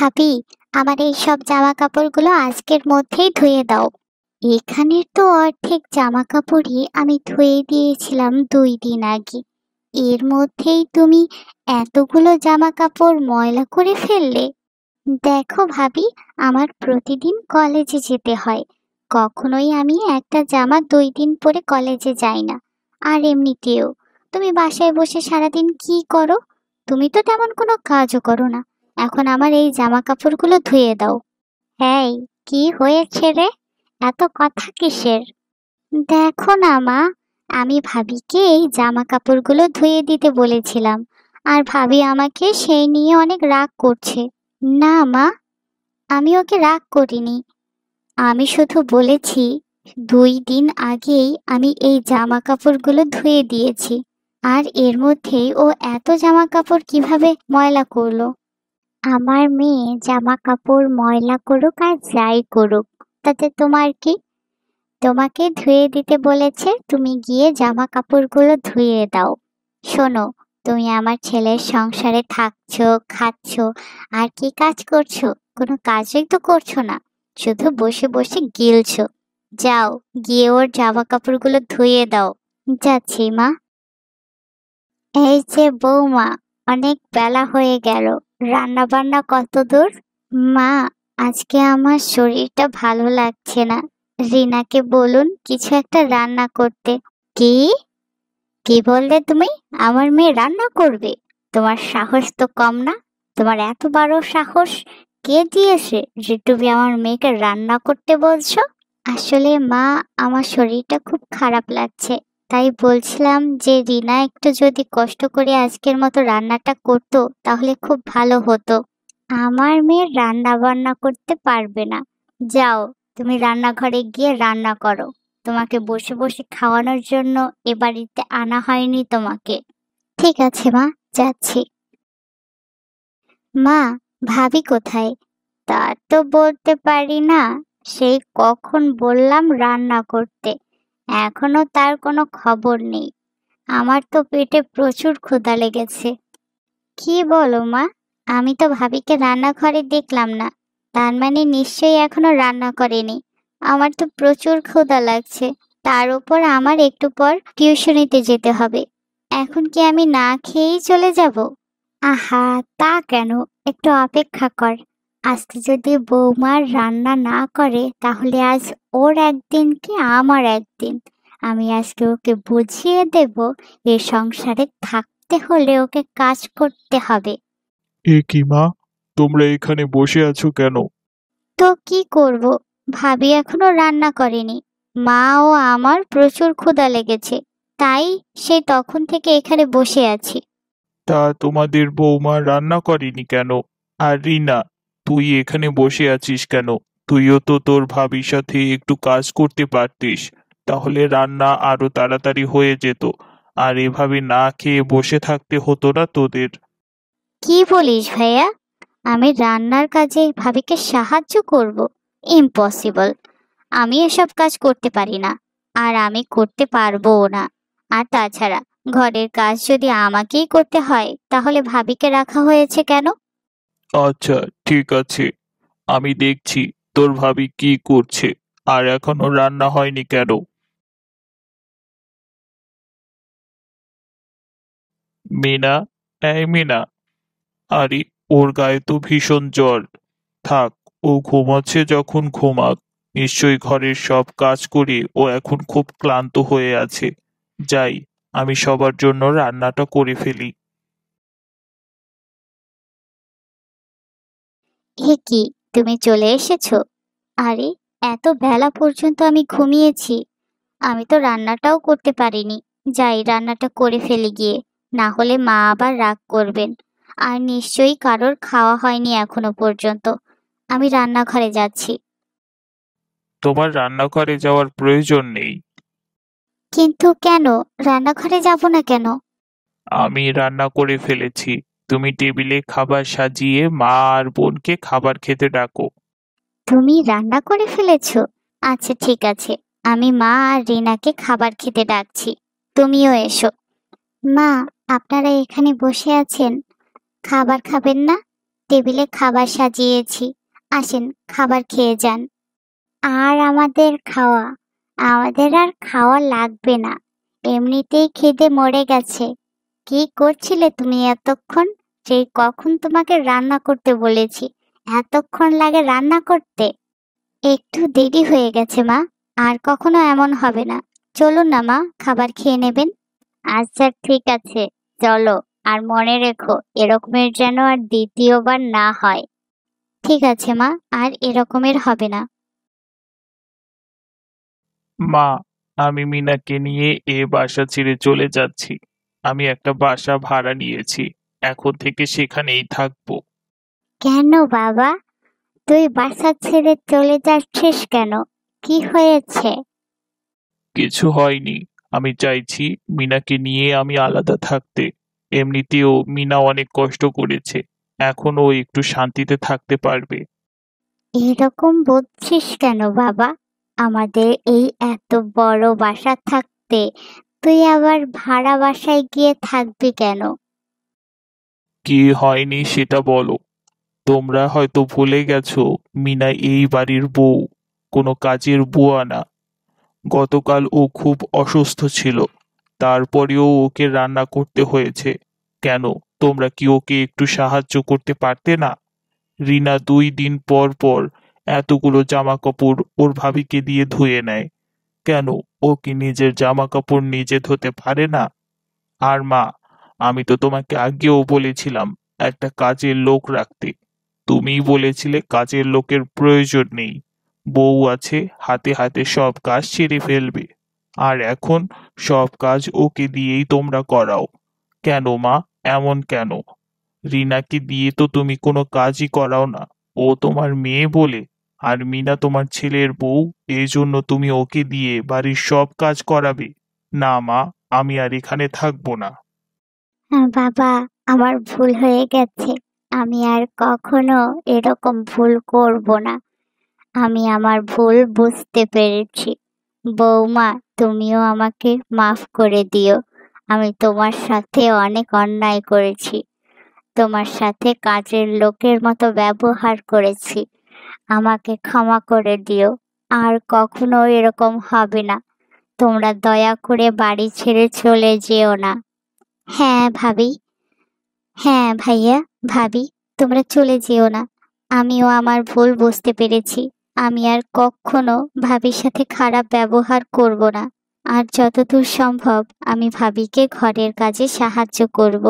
ভাবি, আমার এই সব জামা কাপড়গুলো আজকের মধ্যেই ধুয়ে দাও। এখানের তো অর্ধেক জামা কাপড়ই আমি ধুয়ে দিয়েছিলাম 2 দিন আগে। এর মধ্যেই তুমি এতগুলো জামা কাপড় ময়লা করে ফেললে। দেখো ভাবি, আমার প্রতিদিন কলেজে যেতে হয়। কখনোই আমি একটা জামা 2 দিন পরে কলেজে যাই না। আর এমনিতেও তুমি বাসায় বসে সারাদিন কি করো? তুমি তো তেমন কোনো কাজও করো না। এখন আমার এই জামা কাপড়গুলো ধুয়ে দাও। হ্যাঁ, কি হয়েছে রে? এত কথা কিসের? দেখো না মা, আমি ভাবিকে এই জামা কাপড়গুলো ধুয়ে দিতে বলেছিলাম, আর ভাবি আমাকে সেই নিয়ে অনেক রাগ করছে। না মা, আমি ওকে রাগ করিনি। আমি শুধু বলেছি 2 দিন আগেই আমি এই জামা কাপড়গুলো ধুয়ে দিয়েছি। আর এর মধ্যেই ও এত জামা কাপড় কিভাবে ময়লা করলো? আমার মেয়ে জামা কাপড় ময়লা করুক আর যাই করুক, তাতে তোমার কি? তোমাকে ধুয়ে দিতে বলেছে, তুমি গিয়ে জামা কাপড়গুলো ধুয়ে দাও। শোনো, তুমি আমার ছেলের সংসারে থাকছো, খাচ্ছো, আর কি কাজ করছো? কোনো কাজই তো করছো না, শুধু বসে বসে গিলছো। যাও, গিয়ে ওর জামা কাপড়গুলো ধুয়ে দাও। যাচ্ছি মা। এই যে বৌমা, অনেক বেলা হয়ে গেল, রান্না বান্না কত দূর? মা, আজকে আমার শরীরটা ভালো লাগছে না। রিনাকে বলুন কিছু একটা রান্না করতে। কি? কি বললে তুমি? আমার মেয়ে রান্না করবে? তোমার সাহস তো কম না। তোমার এত বড় সাহস কে দিয়েছে যে তুমি আমার মেয়েকে রান্না করতে বলছো? আসলে মা, আমার শরীরটা খুব খারাপ লাগছে, তাই বলছিলাম যে রিনা একটু যদি কষ্ট করে আজকের মতো রান্নাটা করতো তাহলে খুব ভালো হতো। আমার মেয়ে রান্না বান্না করতে পারবে না। যাও, তুমি রান্নাঘরে গিয়ে রান্না করো। তোমাকে বসে বসে খাওয়ানোর জন্য এ বাড়িতে আনা হয়নি তোমাকে। ঠিক আছে মা, যাচ্ছি। মা, ভাবি কোথায়? তা তো বলতে পারি না। সেই কখন বললাম রান্না করতে, এখনো তার কোনো খবর নেই। আমার তো পেটে প্রচুর ক্ষুধা লেগেছে। কি বলো মা? আমি তো ভাবিকে রান্নাঘরে দেখলাম না। তার মানে নিশ্চয়ই এখনো রান্না করেনি। আমার তো প্রচুর ক্ষুধা লাগছে। তার উপর আমার একটু পর টিউশনিতে যেতে হবে। এখন কি আমি না খেয়েই চলে যাব? আহা, তা কেন? একটু অপেক্ষা কর। আজকে যদি বৌমার রান্না না করে তাহলে আজ ওর একদিন কি আমার একদিন। আমি আজকে ওকে বুঝিয়ে দেব, এ সংসারে থাকতে হলে ওকে কাজ করতে হবে। এ কি মা, তোমরা এখানে বসে আছো কেন? তো কি করব, ভাবি এখনো রান্না করেনি। মা ও আমার প্রচুর ক্ষুধা লেগেছে, তাই সেই তখন থেকে এখানে বসে আছি। তা তোমাদের বৌমা রান্না করেনি কেন? আর রিনা, তুই এখানে বসে আছিস কেন? তুইও তো তোর ভাবির সাথে একটু কাজ করতে পারতিস, তাহলে রান্না আরো তাড়াতাড়ি হয়ে যেত। আর এভাবে না খেয়ে বসে থাকতে হতো না তোদের। কি বলিস ভাইয়া? আমি রান্নার কাজে ভাবিকে সাহায্য করব? ইম্পসিবল। আমি এসব কাজ করতে পারি না, আর আমি করতে পারবোও না। আর তাছাড়া ঘরের কাজ যদি আমাকেই করতে হয় তাহলে ভাবিকে রাখা হয়েছে কেন? আচ্ছা, ঠিক আছে, আমি দেখছি তোর ভাবি কি করছে। আর এখনো রান্না হয়নি কেন? মিনা, এই মিনা, আরে ওর গায়ে তো ভীষণ জ্বর। থাক, ও ঘুমাচ্ছে যখন ঘুমাক। নিশ্চয়ই ঘরের সব কাজ করে ও এখন খুব ক্লান্ত হয়ে আছে। যাই, আমি সবার জন্য রান্নাটা করে ফেলি। হে কি, তুমি চলে এসেছো? আরে, এত বেলা পর্যন্ত আমি ঘুমিয়েছি। আমি তো রান্নাটাও করতে পারিনি। যাই, রান্নাটা করে ফেলি গিয়ে, না হলে মা আবার রাগ করবেন। আর নিশ্চয়ই কারোর খাওয়া হয়নি এখনো পর্যন্ত। আমি রান্নাঘরে যাচ্ছি। তোমার রান্নাঘরে যাওয়ার প্রয়োজন নেই। কিন্তু কেন? রান্নাঘরে যাব না কেন? আমি রান্না করে ফেলেছি। তুমি টেবিলে খাবার সাজিয়ে মা আর বোনকে খাবার খেতে ডাকো। তুমি রান্না করে ফেলেছো? আচ্ছা ঠিক আছে, আমি মা আর রিনাকে খাবার খেতে ডাকছি। তুমিও এসো। মা, আপনারা এখানে বসে আছেন, খাবার খাবেন না? টেবিলে খাবার সাজিয়েছি, আসেন খাবার খেয়ে যান। আর আমাদের আর খাওয়া লাগবে না, এমনিতেই খিদে মরে গেছে। কি করছিলে তুমি এতক্ষণ? সেই কখন তোমাকে রান্না করতে বলেছি, এতক্ষণ লাগে রান্না করতে? একটু দেরি হয়ে গেছে মা, আর কখনো এমন হবে না। চলুন না মা, খাবার খেয়ে নেবেন। আচ্ছা ঠিক আছে, চলো। আর মনে রেখো, এরকমের যেন আর দ্বিতীয়বার না হয়। ঠিক আছে মা, আর এরকমের হবে না। মা, আমি মিনাকে নিয়ে এ বাসা ছেড়ে চলে যাচ্ছি। আমি একটা বাসা ভাড়া নিয়েছি, এখন থেকে সেখানেই থাকবো। কেন বাবা, তুই বাসা ছেড়ে চলে যাচ্ছিস কেন? কি হয়েছে? কিছু হয়নি, আমি চাইছি মিনাকে নিয়ে আমি আলাদা থাকতে। এমনিতেও মিনা অনেক কষ্ট করেছে, এখন ও একটু শান্তিতে থাকতে পারবে। এরকম বলছিস কেন বাবা? আমাদের এই এত বড় বাসা থাকতে তুই আবার ভাড়া বাসায় গিয়ে থাকবি কেন? কি হয়নি সেটা বলো। তোমরা হয়তো ভুলে গেছো, মিনা এই বাড়ির বউ, কোনো কাজের বুয়া না। গতকাল ও খুব অসুস্থ ছিল, তারপরেও ওকে রান্না করতে হয়েছে। কেন, তোমরা কি ওকে একটু সাহায্য করতে পারতে না? রিনা 2 দিন পর পর এতগুলো জামা কাপড় ওর ভাবিকে দিয়ে ধুয়ে নেয়। কেন, ও কি নিজের জামা কাপড় নিজে ধুতে পারে না? আর মা, আমি তো তোমাকে আগেও বলেছিলাম একটা কাজের লোক রাখতে। তুমিই বলেছিলে কাজের লোকের প্রয়োজন নেই, বউ আছে, হাতে হাতে সব কাজ সেরে ফেলবে। আর এখন সব কাজ ওকে দিয়েই তোমরা করাও। কেন মা, এমন কেন? রিনাকে দিয়ে তো তুমি কোনো কাজই করাও না, ও তোমার মেয়ে বলে। আর মিনা তোমার ছেলের বউ, এই জন্য তুমি ওকে দিয়ে বাড়ির সব কাজ করাবে? না মা, আমি আর এখানে থাকবো না। বাবা, আমার ভুল হয়ে গেছে। আমি আর কখনো এরকম ভুল করব না। আমি আমার ভুল বুঝতে পেরেছি। বৌমা, তুমিও আমাকে মাফ করে দিও। আমি তোমার সাথে অনেক অন্যায় করেছি, তোমার সাথে কাজের লোকের মতো ব্যবহার করেছি। আমাকে ক্ষমা করে দিও। আর কখনো এরকম হবে না। তোমরা দয়া করে বাড়ি ছেড়ে চলে যেও না। হ্যাঁ ভাবি, হ্যাঁ ভাইয়া, ভাবি, তোমরা চলে যেও না। আমিও আমার ভুল বুঝতে পেরেছি। আমি আর কখনো ভাবির সাথে খারাপ ব্যবহার করব না। আর যতদূর সম্ভব আমি ভাবিকে ঘরের কাজে সাহায্য করব।